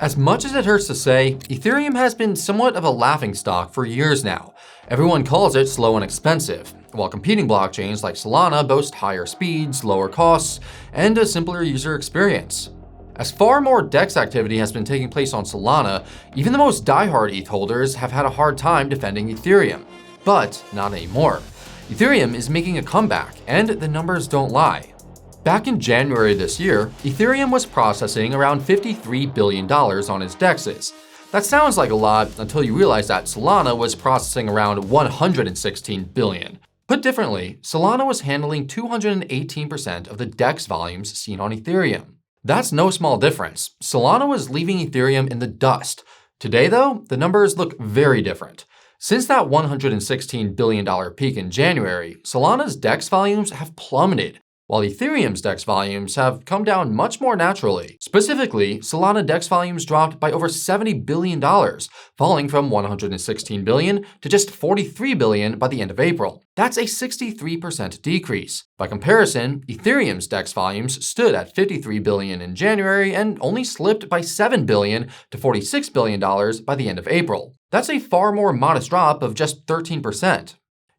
As much as it hurts to say, Ethereum has been somewhat of a laughingstock for years now. Everyone calls it slow and expensive, while competing blockchains like Solana boast higher speeds, lower costs, and a simpler user experience. As far more DEX activity has been taking place on Solana, even the most diehard ETH holders have had a hard time defending Ethereum. But not anymore. Ethereum is making a comeback, and the numbers don't lie. Back in January this year, Ethereum was processing around $53 billion on its DEXs. That sounds like a lot until you realize that Solana was processing around $116 billion. Put differently, Solana was handling 218% of the DEX volumes seen on Ethereum. That's no small difference. Solana was leaving Ethereum in the dust. Today, though, the numbers look very different. Since that $116 billion peak in January, Solana's DEX volumes have plummeted, while Ethereum's DEX volumes have come down much more naturally. Specifically, Solana DEX volumes dropped by over $70 billion, falling from $116 billion to just $43 billion by the end of April. That's a 63% decrease. By comparison, Ethereum's DEX volumes stood at $53 billion in January and only slipped by $7 billion to $46 billion by the end of April. That's a far more modest drop of just 13%.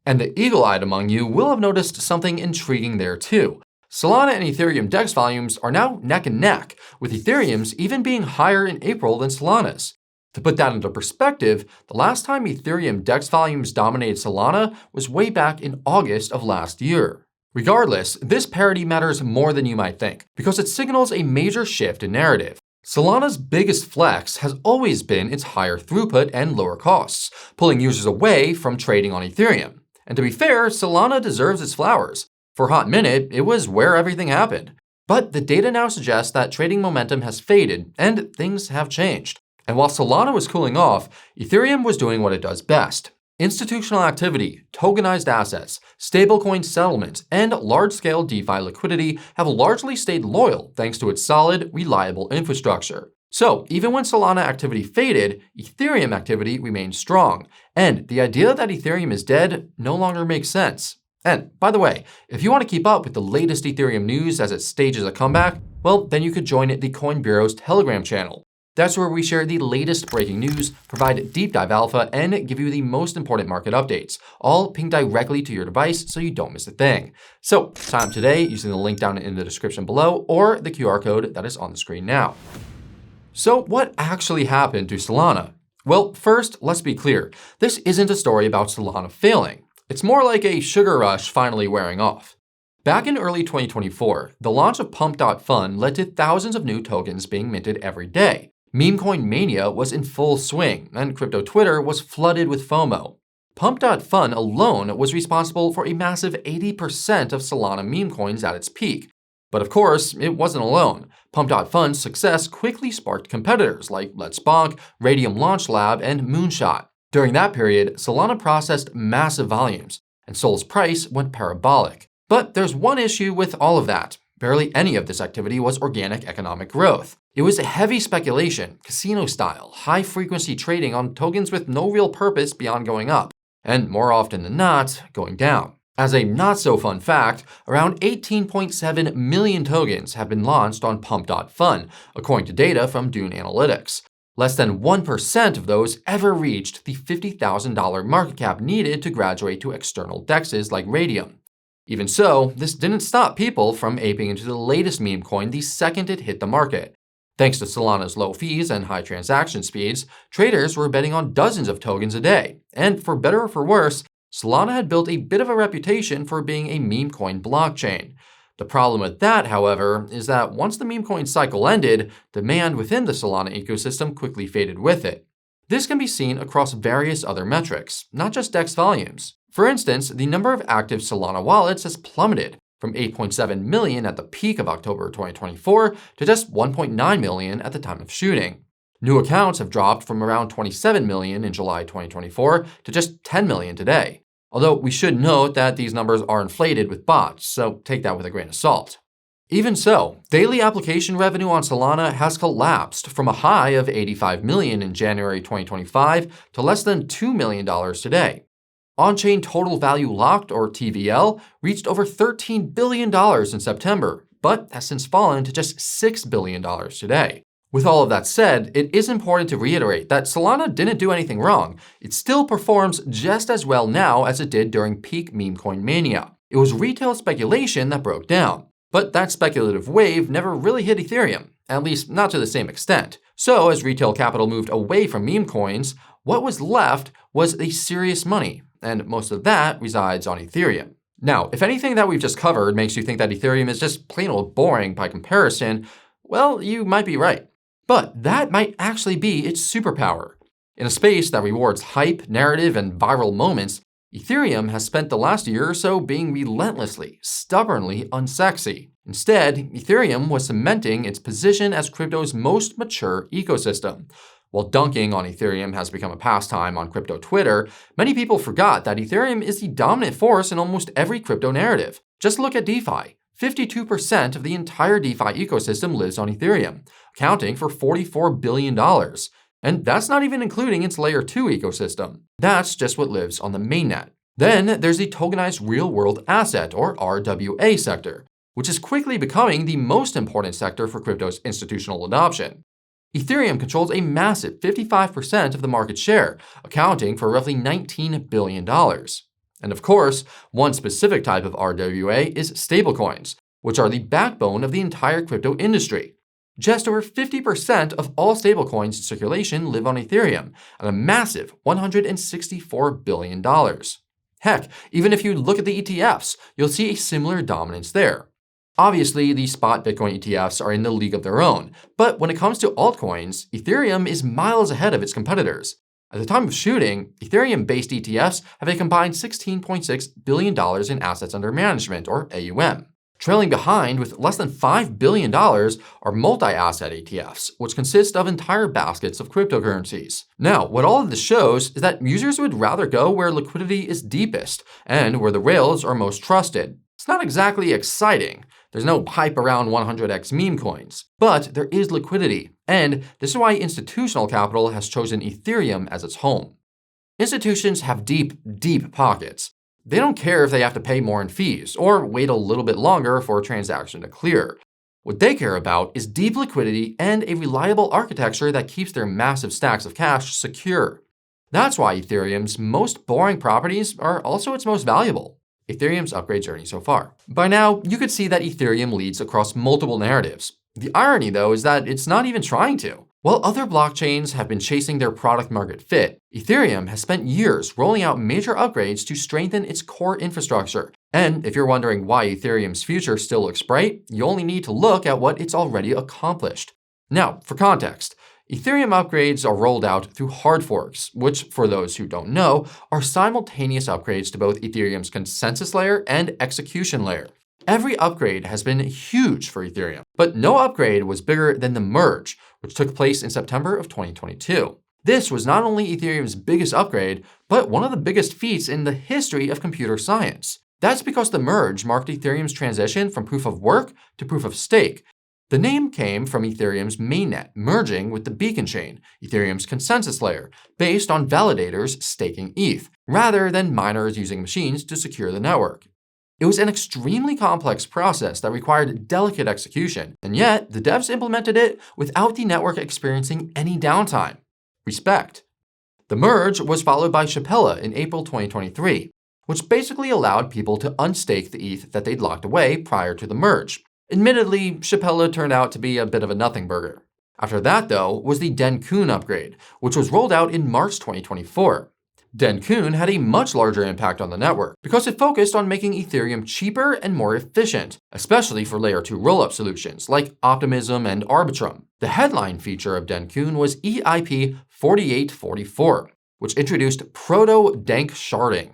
And the eagle-eyed among you will have noticed something intriguing there too. Solana and Ethereum DEX volumes are now neck and neck, with Ethereum's even being higher in April than Solana's. To put that into perspective, the last time Ethereum DEX volumes dominated Solana was way back in August of last year. Regardless, this parity matters more than you might think, because it signals a major shift in narrative. Solana's biggest flex has always been its higher throughput and lower costs, pulling users away from trading on Ethereum. And to be fair, Solana deserves its flowers. For a hot minute, it was where everything happened. But the data now suggests that trading momentum has faded and things have changed. And while Solana was cooling off, Ethereum was doing what it does best. Institutional activity, tokenized assets, stablecoin settlements, and large-scale DeFi liquidity have largely stayed loyal thanks to its solid, reliable infrastructure. So even when Solana activity faded, Ethereum activity remained strong. And the idea that Ethereum is dead no longer makes sense. And by the way, if you want to keep up with the latest Ethereum news as it stages a comeback, well, then you could join the Coin Bureau's Telegram channel. That's where we share the latest breaking news, provide deep dive alpha, and give you the most important market updates, all pinged directly to your device so you don't miss a thing. So sign up today using the link down in the description below or the QR code that is on the screen now. So what actually happened to Solana? Well, first, let's be clear. This isn't a story about Solana failing. It's more like a sugar rush finally wearing off. Back in early 2024, the launch of Pump.fun led to thousands of new tokens being minted every day. Memecoin mania was in full swing, and crypto Twitter was flooded with FOMO. Pump.fun alone was responsible for a massive 80% of Solana meme coins at its peak. But of course, it wasn't alone. Pump.fun's success quickly sparked competitors like Let's Bonk, Radium Launch Lab, and Moonshot. During that period, Solana processed massive volumes, and Sol's price went parabolic. But there's one issue with all of that. Barely any of this activity was organic economic growth. It was heavy speculation, casino-style, high-frequency trading on tokens with no real purpose beyond going up, and more often than not, going down. As a not-so-fun fact, around 18.7 million tokens have been launched on Pump.fun, according to data from Dune Analytics. Less than 1% of those ever reached the $50,000 market cap needed to graduate to external DEXs like Radium. Even so, this didn't stop people from aping into the latest meme coin the second it hit the market. Thanks to Solana's low fees and high transaction speeds, traders were betting on dozens of tokens a day. And for better or for worse, Solana had built a bit of a reputation for being a meme coin blockchain. The problem with that, however, is that once the meme coin cycle ended, demand within the Solana ecosystem quickly faded with it. This can be seen across various other metrics, not just DEX volumes. For instance, the number of active Solana wallets has plummeted from 8.7 million at the peak of October 2024 to just 1.9 million at the time of shooting. New accounts have dropped from around 27 million in July 2024 to just 10 million today. Although we should note that these numbers are inflated with bots, so take that with a grain of salt. Even so, daily application revenue on Solana has collapsed from a high of 85 million in January 2025 to less than $2 million today. On-chain total value locked, or TVL, reached over $13 billion in September, but has since fallen to just $6 billion today. With all of that said, it is important to reiterate that Solana didn't do anything wrong. It still performs just as well now as it did during peak Memecoin mania. It was retail speculation that broke down. But that speculative wave never really hit Ethereum, at least not to the same extent. So as retail capital moved away from meme coins, what was left was the serious money, and most of that resides on Ethereum. Now, if anything that we've just covered makes you think that Ethereum is just plain old boring by comparison, well, you might be right. But that might actually be its superpower. In a space that rewards hype, narrative, and viral moments, Ethereum has spent the last year or so being relentlessly, stubbornly unsexy. Instead, Ethereum was cementing its position as crypto's most mature ecosystem. While dunking on Ethereum has become a pastime on crypto Twitter, many people forgot that Ethereum is the dominant force in almost every crypto narrative. Just look at DeFi. 52% of the entire DeFi ecosystem lives on Ethereum, accounting for $44 billion. And that's not even including its layer 2 ecosystem. That's just what lives on the mainnet. Then there's the tokenized real-world asset, or RWA sector, which is quickly becoming the most important sector for crypto's institutional adoption. Ethereum controls a massive 55% of the market share, accounting for roughly $19 billion. And of course, one specific type of RWA is stablecoins, which are the backbone of the entire crypto industry. Just over 50% of all stablecoins in circulation live on Ethereum, at a massive $164 billion. Heck, even if you look at the ETFs, you'll see a similar dominance there. Obviously, the spot Bitcoin ETFs are in the league of their own, but when it comes to altcoins, Ethereum is miles ahead of its competitors. At the time of shooting, Ethereum-based ETFs have a combined $16.6 billion in assets under management, or AUM. Trailing behind with less than $5 billion are multi-asset ETFs, which consist of entire baskets of cryptocurrencies. Now, what all of this shows is that users would rather go where liquidity is deepest and where the rails are most trusted. It's not exactly exciting. There's no hype around 100x meme coins, but there is liquidity, and this is why institutional capital has chosen Ethereum as its home. Institutions have deep, deep pockets. They don't care if they have to pay more in fees or wait a little bit longer for a transaction to clear. What they care about is deep liquidity and a reliable architecture that keeps their massive stacks of cash secure. That's why Ethereum's most boring properties are also its most valuable. Ethereum's upgrade journey so far. By now, you could see that Ethereum leads across multiple narratives. The irony, though, is that it's not even trying to. While other blockchains have been chasing their product market fit, Ethereum has spent years rolling out major upgrades to strengthen its core infrastructure. And if you're wondering why Ethereum's future still looks bright, you only need to look at what it's already accomplished. Now, for context, Ethereum upgrades are rolled out through hard forks, which, for those who don't know, are simultaneous upgrades to both Ethereum's consensus layer and execution layer. Every upgrade has been huge for Ethereum, but no upgrade was bigger than the merge, which took place in September of 2022. This was not only Ethereum's biggest upgrade, but one of the biggest feats in the history of computer science. That's because the merge marked Ethereum's transition from proof of work to proof of stake. The name came from Ethereum's mainnet merging with the beacon chain, Ethereum's consensus layer, based on validators staking ETH, rather than miners using machines to secure the network. It was an extremely complex process that required delicate execution, and yet the devs implemented it without the network experiencing any downtime. Respect. The merge was followed by Shapella in April 2023, which basically allowed people to unstake the ETH that they'd locked away prior to the merge. Admittedly, Shapella turned out to be a bit of a nothing burger. After that, though, was the Denkun upgrade, which was rolled out in March 2024. Denkun had a much larger impact on the network because it focused on making Ethereum cheaper and more efficient, especially for layer 2 rollup solutions like Optimism and Arbitrum. The headline feature of Denkun was EIP 4844, which introduced proto-dank sharding.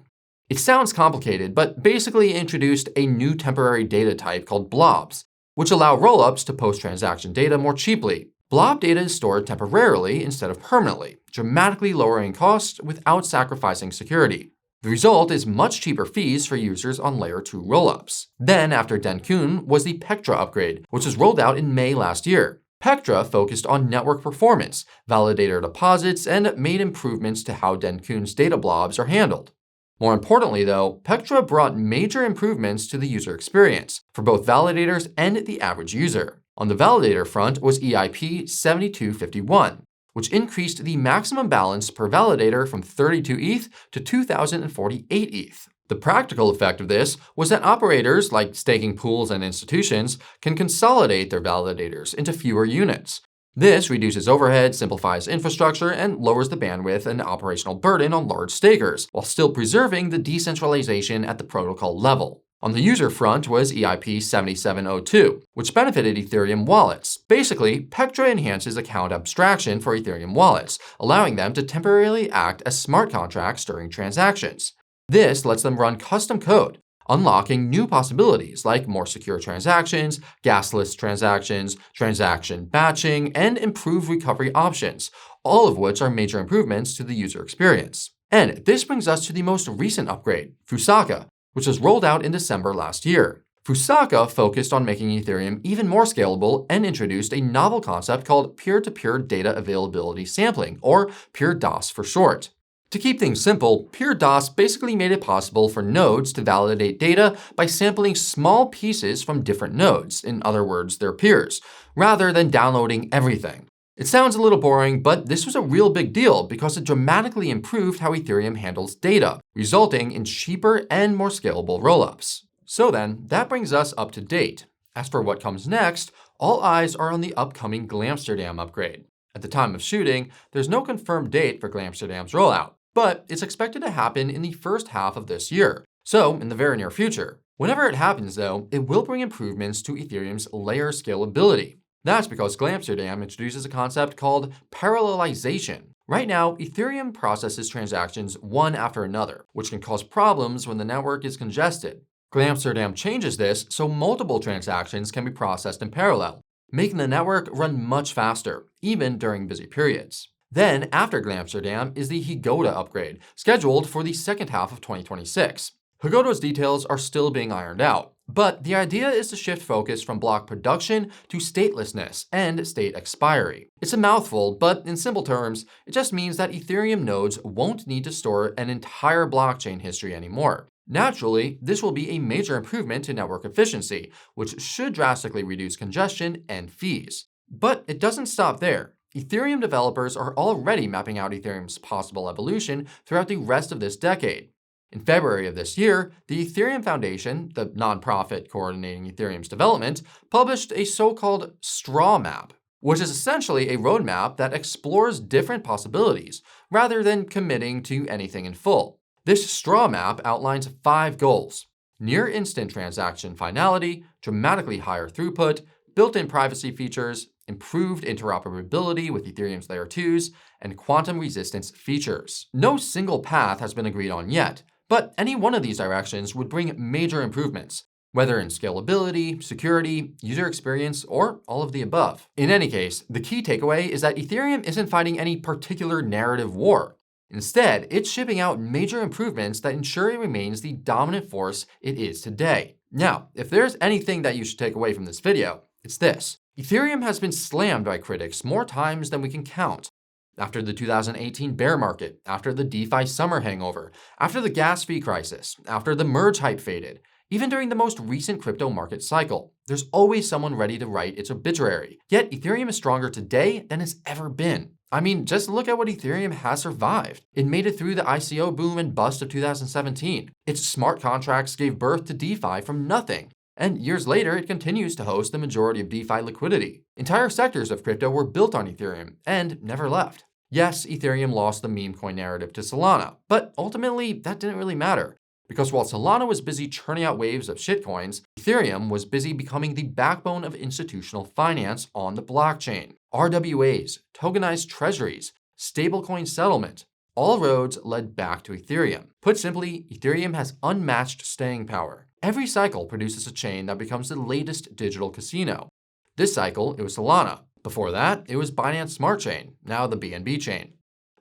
It sounds complicated, but basically introduced a new temporary data type called blobs, which allow rollups to post transaction data more cheaply. Blob data is stored temporarily instead of permanently, dramatically lowering costs without sacrificing security. The result is much cheaper fees for users on layer 2 rollups. Then, after Denkun, was the Pectra upgrade, which was rolled out in May last year. Pectra focused on network performance, validator deposits, and made improvements to how Denkun's data blobs are handled. More importantly, though, Pectra brought major improvements to the user experience for both validators and the average user. On the validator front was EIP 7251, which increased the maximum balance per validator from 32 ETH to 2,048 ETH. The practical effect of this was that operators, like staking pools and institutions, can consolidate their validators into fewer units. This reduces overhead, simplifies infrastructure, and lowers the bandwidth and operational burden on large stakers, while still preserving the decentralization at the protocol level. On the user front was EIP 7702, which benefited Ethereum wallets. Basically, Pectra enhances account abstraction for Ethereum wallets, allowing them to temporarily act as smart contracts during transactions. This lets them run custom code, unlocking new possibilities like more secure transactions, gasless transactions, transaction batching, and improved recovery options, all of which are major improvements to the user experience. And this brings us to the most recent upgrade, Fusaka, which was rolled out in December last year. Fusaka focused on making Ethereum even more scalable and introduced a novel concept called peer-to-peer data availability sampling, or peer DOS for short. To keep things simple, peer DOS basically made it possible for nodes to validate data by sampling small pieces from different nodes, in other words, their peers, rather than downloading everything. It sounds a little boring, but this was a real big deal because it dramatically improved how Ethereum handles data, resulting in cheaper and more scalable rollups. So then, that brings us up to date. As for what comes next, all eyes are on the upcoming Glamsterdam upgrade. At the time of shooting, there's no confirmed date for Glamsterdam's rollout, but it's expected to happen in the first half of this year, so in the very near future. Whenever it happens though, it will bring improvements to Ethereum's layer scalability. That's because Glamsterdam introduces a concept called parallelization. Right now, Ethereum processes transactions one after another, which can cause problems when the network is congested. Glamsterdam changes this so multiple transactions can be processed in parallel, making the network run much faster, even during busy periods. Then, after Glamsterdam is the Hygota upgrade, scheduled for the second half of 2026. Hygota's details are still being ironed out, but the idea is to shift focus from block production to statelessness and state expiry. It's a mouthful, but in simple terms, it just means that Ethereum nodes won't need to store an entire blockchain history anymore. Naturally, this will be a major improvement to network efficiency, which should drastically reduce congestion and fees. But it doesn't stop there. Ethereum developers are already mapping out Ethereum's possible evolution throughout the rest of this decade. In February of this year, the Ethereum Foundation, the nonprofit coordinating Ethereum's development, published a so-called straw map, which is essentially a roadmap that explores different possibilities, rather than committing to anything in full. This straw map outlines 5 goals: near instant transaction finality, dramatically higher throughput, built-in privacy features, improved interoperability with Ethereum's Layer 2s, and quantum resistance features. No single path has been agreed on yet, but any one of these directions would bring major improvements, whether in scalability, security, user experience, or all of the above. In any case, the key takeaway is that Ethereum isn't fighting any particular narrative war. Instead, it's shipping out major improvements that ensure it remains the dominant force it is today. Now, if there's anything that you should take away from this video, it's this. Ethereum has been slammed by critics more times than we can count. After the 2018 bear market, after the DeFi summer hangover, after the gas fee crisis, after the merge hype faded, even during the most recent crypto market cycle, there's always someone ready to write its obituary. Yet Ethereum is stronger today than it's ever been. I mean, just look at what Ethereum has survived. It made it through the ICO boom and bust of 2017. Its smart contracts gave birth to DeFi from nothing. And years later, it continues to host the majority of DeFi liquidity. Entire sectors of crypto were built on Ethereum and never left. Yes, Ethereum lost the Memecoin narrative to Solana, but ultimately that didn't really matter. Because while Solana was busy churning out waves of shitcoins, Ethereum was busy becoming the backbone of institutional finance on the blockchain. RWAs, tokenized treasuries, stablecoin settlement, all roads led back to Ethereum. Put simply, Ethereum has unmatched staying power. Every cycle produces a chain that becomes the latest digital casino. This cycle, it was Solana. Before that, it was Binance Smart Chain, now the BNB chain.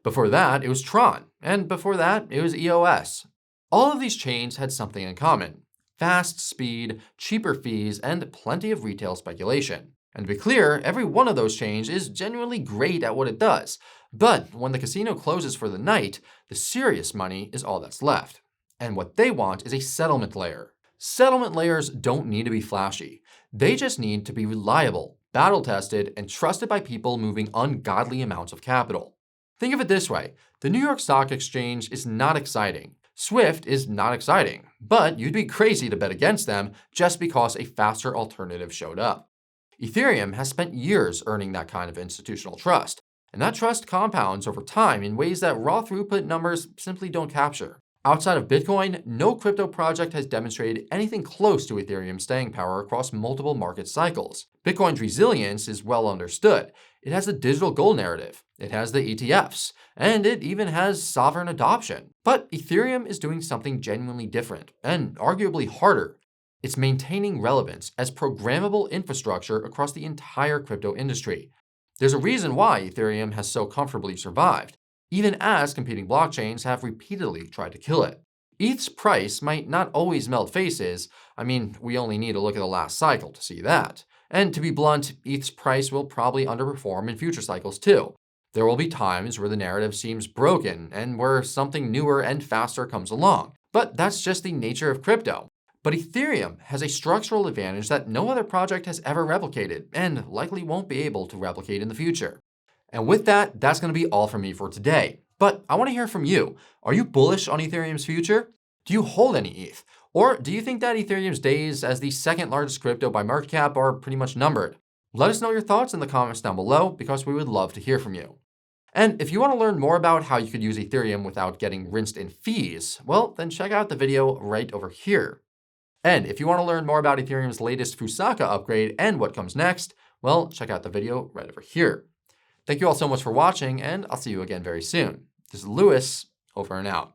Before that, it was Tron. And before that, it was EOS. All of these chains had something in common: fast speed, cheaper fees, and plenty of retail speculation. And to be clear, every one of those chains is genuinely great at what it does. But when the casino closes for the night, the serious money is all that's left. And what they want is a settlement layer. Settlement layers don't need to be flashy. They just need to be reliable, battle-tested, and trusted by people moving ungodly amounts of capital. Think of it this way: the New York Stock Exchange is not exciting. Swift is not exciting, but you'd be crazy to bet against them just because a faster alternative showed up. Ethereum has spent years earning that kind of institutional trust, and that trust compounds over time in ways that raw throughput numbers simply don't capture. Outside of Bitcoin, no crypto project has demonstrated anything close to Ethereum's staying power across multiple market cycles. Bitcoin's resilience is well understood. It has the digital gold narrative, it has the ETFs, and it even has sovereign adoption. But Ethereum is doing something genuinely different, and arguably harder. It's maintaining relevance as programmable infrastructure across the entire crypto industry. There's a reason why Ethereum has so comfortably survived, even as competing blockchains have repeatedly tried to kill it. ETH's price might not always melt faces. I mean, we only need to look at the last cycle to see that. And to be blunt, ETH's price will probably underperform in future cycles too. There will be times where the narrative seems broken and where something newer and faster comes along. But that's just the nature of crypto. But Ethereum has a structural advantage that no other project has ever replicated and likely won't be able to replicate in the future. And with that, that's going to be all from me for today. But I want to hear from you. Are you bullish on Ethereum's future? Do you hold any ETH? Or do you think that Ethereum's days as the second largest crypto by market cap are pretty much numbered? Let us know your thoughts in the comments down below because we would love to hear from you. And if you want to learn more about how you could use Ethereum without getting rinsed in fees, well, then check out the video right over here. And if you want to learn more about Ethereum's latest Fusaka upgrade and what comes next, well, check out the video right over here. Thank you all so much for watching, and I'll see you again very soon. This is Lewis, over and out.